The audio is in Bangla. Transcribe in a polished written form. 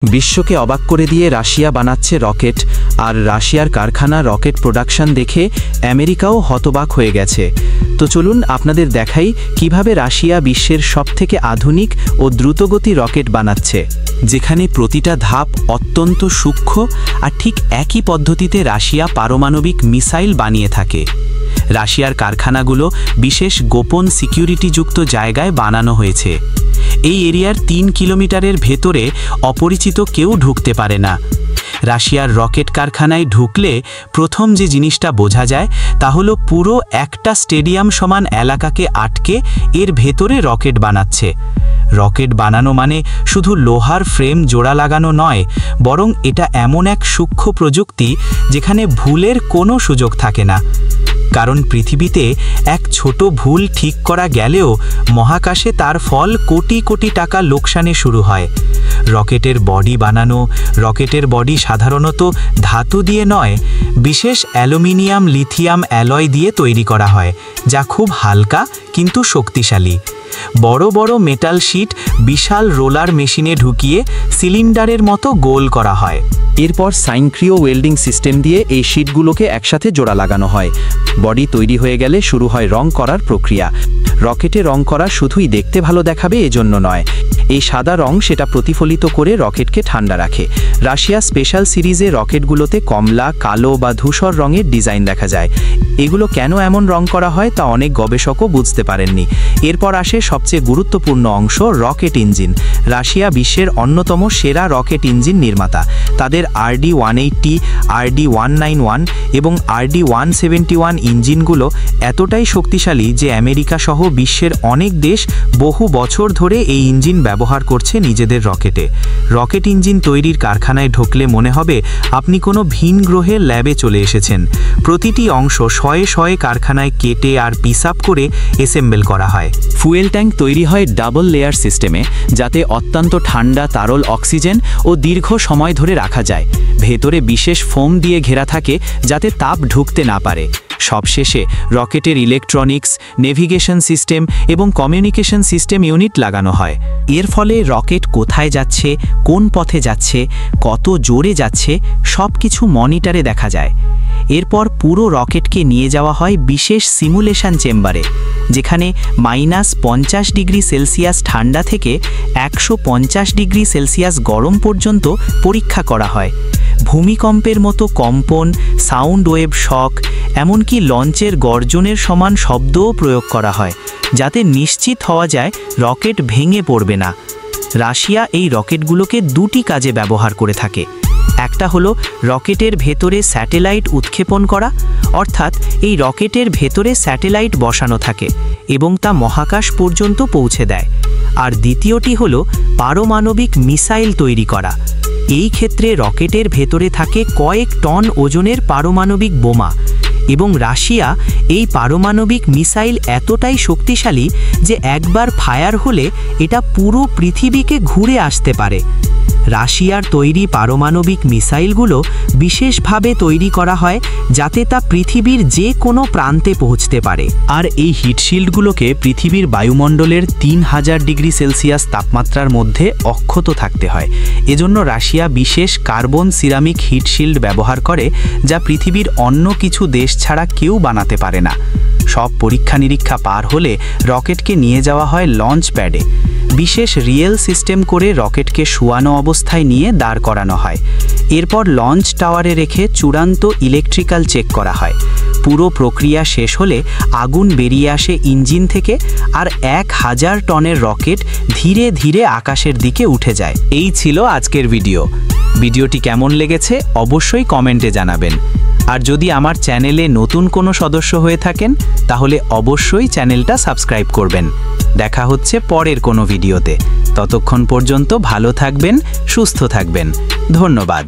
বিশ্বকে অবাক করে দিয়ে রাশিয়া বানাচ্ছে রকেট, আর রাশিয়ার কারখানা রকেট প্রোডাকশন দেখে আমেরিকাও হতবাক হয়ে গেছে। তো চলুন আপনাদের দেখাই কিভাবে রাশিয়া বিশ্বের সবথেকে আধুনিক ও দ্রুতগতি রকেট বানাচ্ছে, যেখানে প্রতিটা ধাপ অত্যন্ত সূক্ষ্ম আর ঠিক একই পদ্ধতিতে রাশিয়া পারমাণবিক মিসাইল বানিয়ে থাকে। রাশিয়ার কারখানাগুলো বিশেষ গোপন সিকিউরিটিযুক্ত জায়গায় বানানো হয়েছে। এই এরিয়ার 3 কিলোমিটারের ভেতরে অপরিচিত কেউ ঢুকতে পারে না। রাশিয়ার রকেট কারখানায় ঢুকলে প্রথম যে জিনিসটা বোঝা যায় তা হলো পুরো একটা স্টেডিয়াম সমান এলাকাকে আটকে এর ভেতরে রকেট বানাচ্ছে। রকেট বানানো মানে শুধু লোহার ফ্রেম জোড়া লাগানো নয়, বরং এটা এমন এক সূক্ষ্ম প্রযুক্তি যেখানে ভুলের কোনো সুযোগ থাকে না। কারণ পৃথিবীতে এক ছোট ভুল ঠিক করা গেলেও মহাকাশে তার ফল কোটি কোটি টাকা লোকসানে শুরু হয়। রকেটের বডি বানানো, রকেটের বডি সাধারণত ধাতু দিয়ে নয়, বিশেষ অ্যালুমিনিয়াম লিথিয়াম অ্যালয় দিয়ে তৈরি করা হয়, যা খুব হালকা কিন্তু শক্তিশালী। বড় বড় মেটাল শিট বিশাল রোলার মেশিনে ঢুকিয়ে সিলিন্ডারের মতো গোল করা হয়। এরপর সাইনক্রিও ওয়েল্ডিং সিস্টেম দিয়ে এই শিটগুলোকে একসাথে জোড়া লাগানো হয়। বডি তৈরি হয়ে গেলে শুরু হয় রং করার প্রক্রিয়া। রকেটে রং করা শুধুই দেখতে ভালো দেখাবে এজন্য নয়, এই সাদা রং সেটা প্রতিফলিত করে রকেটকে ঠান্ডা রাখে। রাশিয়া স্পেশাল সিরিজে রকেটগুলোতে কমলা, কালো বা ধূসর রঙের ডিজাইন দেখা যায়। এগুলো কেন এমন রং করা হয় তা অনেক গবেষকও বুঝতে পারেননি। এরপর আসে সবচেয়ে গুরুত্বপূর্ণ অংশ, রকেট ইঞ্জিন। রাশিয়া বিশ্বের অন্যতম সেরা রকেট ইঞ্জিন নির্মাতা। তাদের RD-180, RD-191 এবং RD-171 ইঞ্জিনগুলো এতটাই শক্তিশালী যে আমেরিকা সহ বিশ্বের অনেক দেশ বহু বছর ধরে এই ইঞ্জিন ব্যবহার করছে নিজেদের রকেটে। রকেট ইঞ্জিন তৈরির কারখানায় ঢুকলে মনে হবে আপনি কোনো ভিন গ্রহের ল্যাবে চলে এসেছেন। প্রতিটি অংশ শয়ে শয়ে কারখানায় কেটে আর পিস আপ করে অ্যাসেম্বল করা হয়। ফুয়েল ট্যাঙ্ক তৈরি হয় ডাবল লেয়ার সিস্টেমে, যাতে অত্যন্ত ঠান্ডা তরল অক্সিজেন ও দীর্ঘ সময় ধরে রাখা যায়। ভেতরে বিশেষ ফোম দিয়ে ঘেরা থাকে যাতে তাপ ঢুকতে না পারে। সবশেষে রকেটের ইলেকট্রনিক্স, নেভিগেশন সিস্টেম এবং কমিউনিকেশন সিস্টেম ইউনিট লাগানো হয়। এর ফলে রকেট কোথায় যাচ্ছে, কোন পথে যাচ্ছে, কত জোরে যাচ্ছে সব কিছু মনিটরে দেখা যায়। এরপর পুরো রকেটকে নিয়ে যাওয়া হয় বিশেষ সিমুলেশন চেম্বারে, যেখানে -50 ডিগ্রি সেলসিয়াস ঠান্ডা থেকে 150 ডিগ্রি সেলসিয়াস গরম পর্যন্ত পরীক্ষা করা হয়। ভূমিকম্পের মতো কম্পন, সাউন্ড ওয়েভ শক, এমনকি লঞ্চের গর্জনের সমান শব্দও প্রয়োগ করা হয়, যাতে নিশ্চিত হওয়া যায় রকেট ভেঙে পড়বে না। রাশিয়া এই রকেটগুলোকে দুটি কাজে ব্যবহার করে থাকে। একটা হলো রকেটের ভেতরে স্যাটেলাইট উৎক্ষেপণ করা, অর্থাৎ এই রকেটের ভেতরে স্যাটেলাইট বসানো থাকে এবং তা মহাকাশ পর্যন্ত পৌঁছে দেয়। আর দ্বিতীয়টি হলো পারমাণবিক মিসাইল তৈরি করা। এই ক্ষেত্রে রকেটের ভেতরে থাকে কয়েক টন ওজনের পারমাণবিক বোমা, এবং রাশিয়া এই পারমাণবিক মিসাইল এতটাই শক্তিশালী যে একবার ফায়ার হলে এটা পুরো পৃথিবীকে ঘুরে আসতে পারে। রাশিয়ার তৈরি পারমাণবিক মিসাইলগুলো বিশেষভাবে তৈরি করা হয় যাতে তা পৃথিবীর যে কোনো প্রান্তে পৌঁছতে পারে। আর এই হিটশিল্ডগুলোকে পৃথিবীর বায়ুমণ্ডলের 3000 ডিগ্রি সেলসিয়াস তাপমাত্রার মধ্যে অক্ষত থাকতে হয়। এজন্য রাশিয়া বিশেষ কার্বন সিরামিক হিটশিল্ড ব্যবহার করে, যা পৃথিবীর অন্য কিছু দেশ ছাড়া কেউ বানাতে পারে না। সব পরীক্ষা নিরীক্ষা পার হলে রকেটকে নিয়ে যাওয়া হয় লঞ্চ প্যাডে। বিশেষ রিয়েল সিস্টেম করে রকেটকে শোয়ানো অবস্থায় নিয়ে দাঁড় করানো হয়। এরপর লঞ্চ টাওয়ারে রেখে চূড়ান্ত ইলেকট্রিক্যাল চেক করা হয়। পুরো প্রক্রিয়া শেষ হলে আগুন বেরিয়ে আসে ইঞ্জিন থেকে, আর 1000 টনের রকেট ধীরে ধীরে আকাশের দিকে উঠে যায়। এই ছিল আজকের ভিডিওটি কেমন লেগেছে অবশ্যই কমেন্টে জানাবেন। আর যদি আমার চ্যানেলে নতুন কোনো সদস্য হয়ে থাকেন তাহলে অবশ্যই চ্যানেলটা সাবস্ক্রাইব করবেন। দেখা হচ্ছে পরের কোনো ভিডিওতে। ততক্ষণ পর্যন্ত ভালো থাকবেন, সুস্থ থাকবেন। ধন্যবাদ।